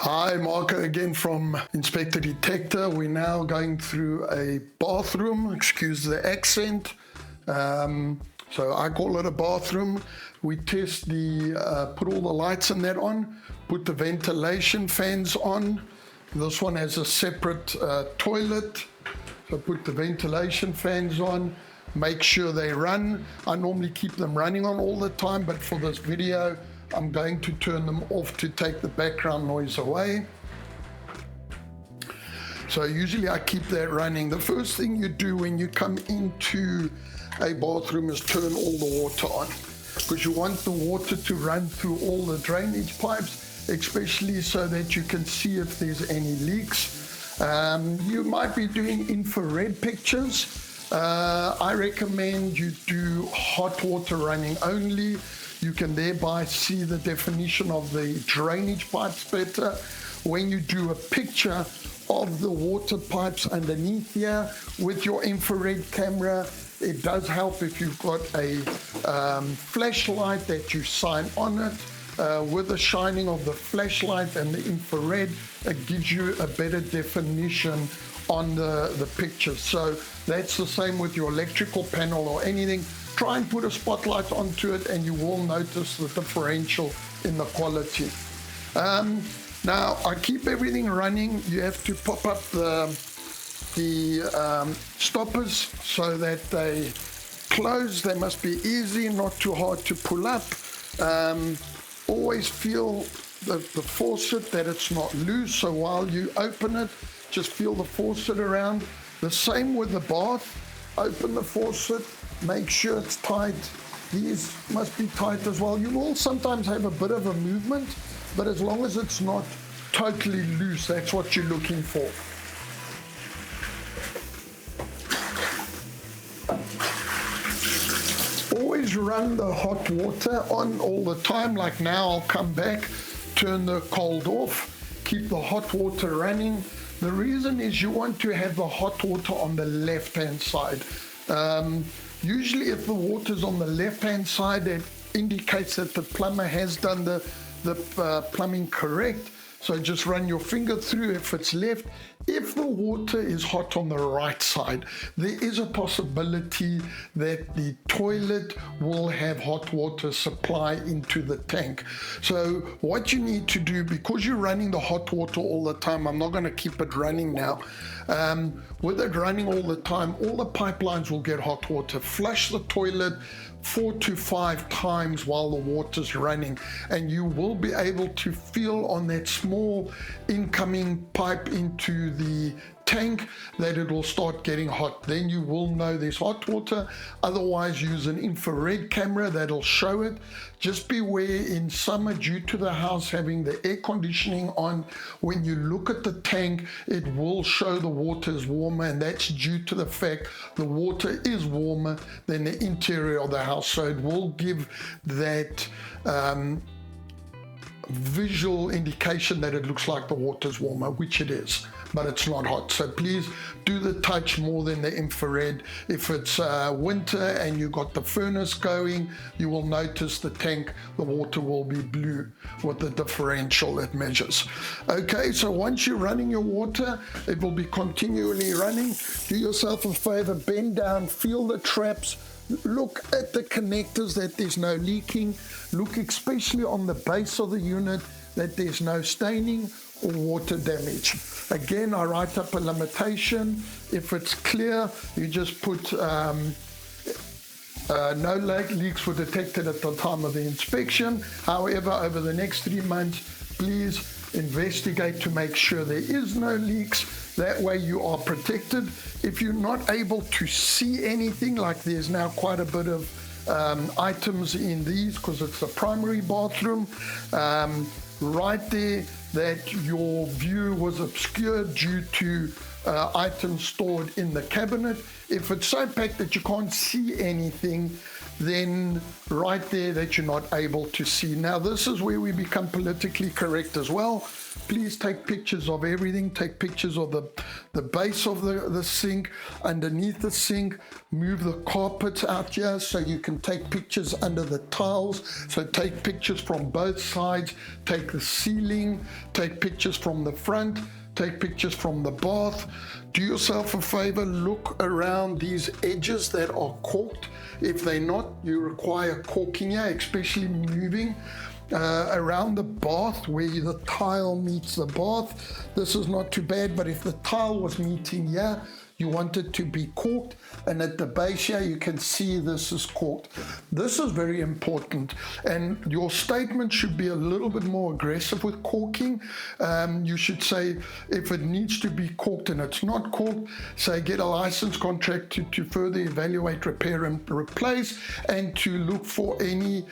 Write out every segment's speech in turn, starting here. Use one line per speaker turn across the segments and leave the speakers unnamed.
Hi, Marco again from Inspector Detector. We're now going through a bathroom, excuse the accent. So I call it a bathroom. We test put all the lights and that on, put the ventilation fans on. This one has a separate toilet. So put the ventilation fans on, make sure they run. I normally keep them running on all the time, but for this video, I'm going to turn them off to take the background noise away. So usually I keep that running. The first thing you do when you come into a bathroom is turn all the water on, because you want the water to run through all the drainage pipes, especially so that you can see if there's any leaks. You might be doing infrared pictures. I recommend you do hot water running only. You can thereby see the definition of the drainage pipes better. When you do a picture of the water pipes underneath here with your infrared camera, it does help if you've got a flashlight that you shine on it. With the shining of the flashlight and the infrared, it gives you a better definition on the picture. So that's the same with your electrical panel or anything. Try and put a spotlight onto it and you will notice the differential in the quality. Now I keep everything running. You have to pop up the stoppers so that they close. They must be easy, not too hard to pull up. Always feel the faucet, that it's not loose. So while you open it, just feel the faucet around. The same with the bath. Open the faucet, make sure it's tight. These must be tight as well. You will sometimes have a bit of a movement, but as long as it's not totally loose, that's what you're looking for. Always run the hot water on all the time. Like now, I'll come back, turn the cold off, keep the hot water running. The reason is you want to have the hot water on the left-hand side. Usually if the water's on the left-hand side, it indicates that the plumber has done the plumbing correct. So just run your finger through if it's left. If the water is hot on the right side, there is a possibility that the toilet will have hot water supply into the tank. So what you need to do, because you're running the hot water all the time, I'm not going to keep it running now. With it running all the time, all the pipelines will get hot water. Flush the toilet 4 to 5 times while the water's running, and you will be able to feel on that small incoming pipe into the tank that it will start getting hot. Then you will know there's hot water. Otherwise, use an infrared camera that'll show it. Just beware in summer, due to the house having the air conditioning on, when you look at the tank, it will show the water is warmer, and that's due to the fact the water is warmer than the interior of the house. So it will give that visual indication that it looks like the water's warmer, which it is, but it's not hot. So please do the touch more than the infrared. If it's winter and you got the furnace going, you will notice the tank, the water will be blue with the differential it measures. Okay, so once you're running your water, it will be continually running. Do yourself a favor, bend down, feel the traps, look at the connectors that there's no leaking. Look especially on the base of the unit that there's no staining or water damage. Again, I write up a limitation. If it's clear, you just put no leaks were detected at the time of the inspection. However, over the next 3 months, please investigate to make sure there is no leaks. That way you are protected. If you're not able to see anything, like there's now quite a bit of items in these because it's a primary bathroom, right there that your view was obscured due to items stored in the cabinet. If it's so packed that you can't see anything, then right there that you're not able to see. Now this is where we become politically correct as well. Please take pictures of everything. Take pictures of the base of the sink, underneath the sink. Move the carpets out here so you can take pictures under the tiles. So take pictures from both sides. Take the ceiling. Take pictures from the front. Take pictures from the bath. Do yourself a favor, look around these edges that are caulked. If they're not, you require caulking here, especially moving around the bath where the tile meets the bath. This is not too bad, but if the tile was meeting here, you want it to be caulked, and at the base here you can see this is caulked. This is very important, and your statement should be a little bit more aggressive with caulking. You should say if it needs to be caulked and it's not caulked, say get a licensed contractor to further evaluate, repair and replace, and to look for any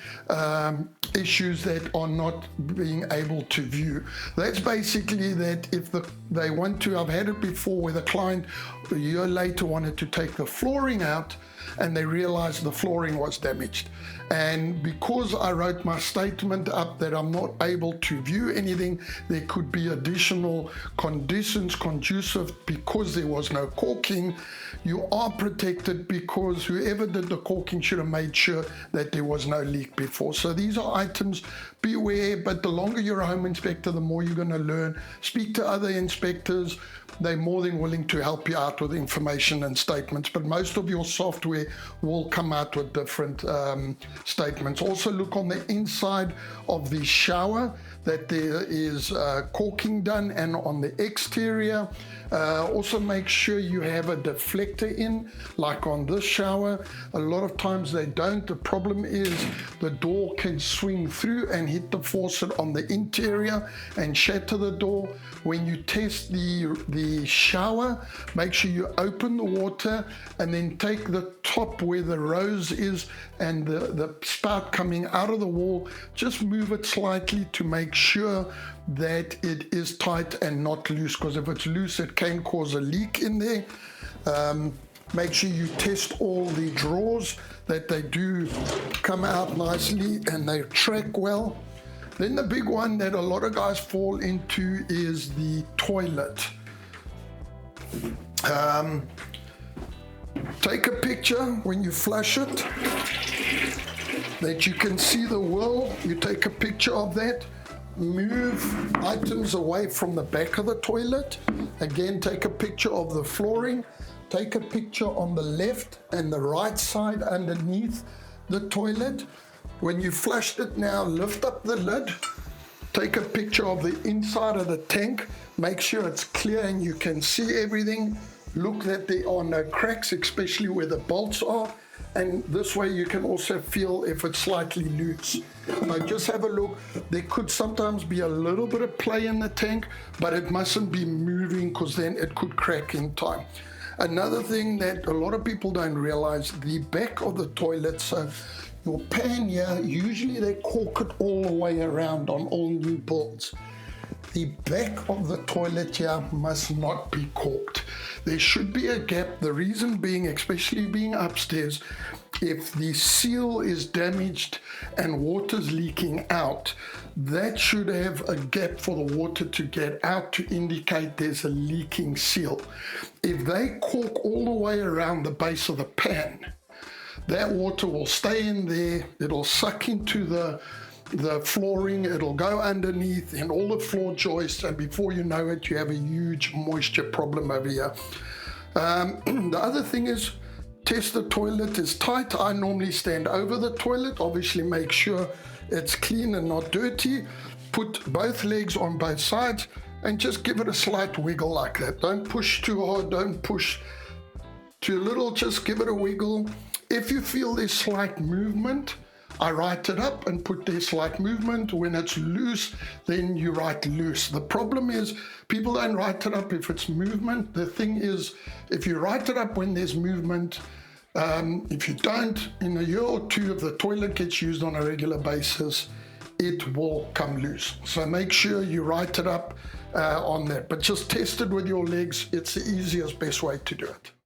issues that are not being able to view. That's basically that. If they want to, I've had it before where the client a year later wanted to take the flooring out and they realized the flooring was damaged. And because I wrote my statement up that I'm not able to view anything, there could be additional conditions conducive because there was no caulking. You are protected because whoever did the caulking should have made sure that there was no leak before. So these are items, beware, but the longer you're a home inspector, the more you're going to learn. Speak to other inspectors. They're more than willing to help you out with information and statements, but most of your software will come out with different statements. Also look on the inside of the shower that there is caulking done, and on the exterior. Also make sure you have a deflector in, like on this shower. A lot of times they don't. The problem is the door can swing through and hit the faucet on the interior and shatter the door. When you test the shower, make sure you open the water and then take the top where the rose is and the spout coming out of the wall, just move it slightly to make sure that it is tight and not loose, because if it's loose it can cause a leak in there. Make sure you test all the drawers, that they do come out nicely and they track well. Then the big one that a lot of guys fall into is the toilet. Take a picture when you flush it that you can see the well. You take a picture of that. Move items away from the back of the toilet. Again, take a picture of the flooring. Take a picture on the left and the right side underneath the toilet. When you flushed it now, lift up the lid. Take a picture of the inside of the tank. Make sure it's clear and you can see everything. Look that there are no cracks, especially where the bolts are. And this way you can also feel if it's slightly loose. Now just have a look. There could sometimes be a little bit of play in the tank, but it mustn't be moving, because then it could crack in time. Another thing that a lot of people don't realize, the back of the toilet, so your pan here, usually they caulk it all the way around on all new builds. The back of the toilet here must not be caulked. There should be a gap. The reason being, especially being upstairs, if the seal is damaged and water's leaking out, that should have a gap for the water to get out to indicate there's a leaking seal. If they caulk all the way around the base of the pan, that water will stay in there. It'll suck into the flooring, it'll go underneath and all the floor joists, and before you know it, you have a huge moisture problem over here. The other thing is, test the toilet is tight. I normally stand over the toilet, obviously make sure it's clean and not dirty. Put both legs on both sides and just give it a slight wiggle like that. Don't push too hard, don't push too little, just give it a wiggle. If you feel there's slight movement, I write it up and put there's slight movement. When it's loose, then you write loose. The problem is people don't write it up if it's movement. The thing is, if you write it up when there's movement, if you don't, in a year or two, if the toilet gets used on a regular basis, it will come loose. So make sure you write it up on that, but just test it with your legs. It's the easiest, best way to do it.